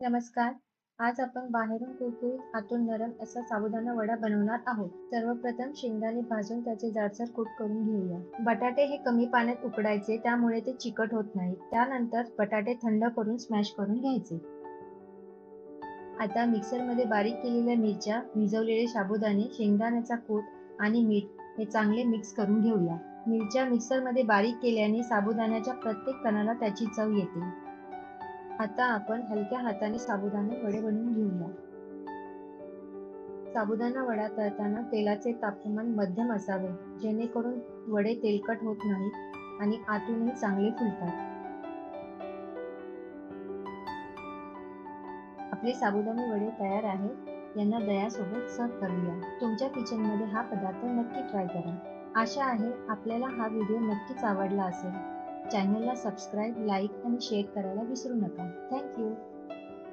नमस्कार. आज आपण बाहेरून कुरकुरीत आतून नरम असा साबुदाणा वडा बनवणार आहोत. सर्वप्रथम शेंगदाणे भाजून त्याचे जाडसर कूट करून घेऊया. बटाटे हे कमी पाण्यात उकडायचे, त्यामुळे ते चिकट होत नाहीत. त्यानंतर बटाटे थंड करून स्मॅश करून घ्यायचे. आता मिक्सरमध्ये बारीक केलेल्या मिरच्या, भिजवलेले साबुदाणे, शेंगदाण्याचा कूट आणि मीठ हे चांगले मिक्स करून घेऊया. मिरच्या मिक्सरमध्ये बारीक केल्याने साबुदाण्याच्या प्रत्येक कणाला त्याची चव येते. आता आपण हलक्या हाताने साबुदाणे वडे बनवून घेऊया. साबुदाणा वडा तळताना तेलाचे तापमान मध्यम असावे, जेणेकरून वडे तेलकट होत नाहीत आणि आतूनही चांगले फुलतात. आपले साबुदाणे वडे तयार आहेत. यांना दह्यासोबत सर्व्ह करूया. तुमच्या किचनमध्ये हा पदार्थ नक्की ट्राय करा. आशा आहे आपल्याला हा व्हिडिओ नक्कीच आवडला असेल. चॅनलला सबस्क्राईब, लाईक आणि शेअर करायला विसरू नका. Thank you.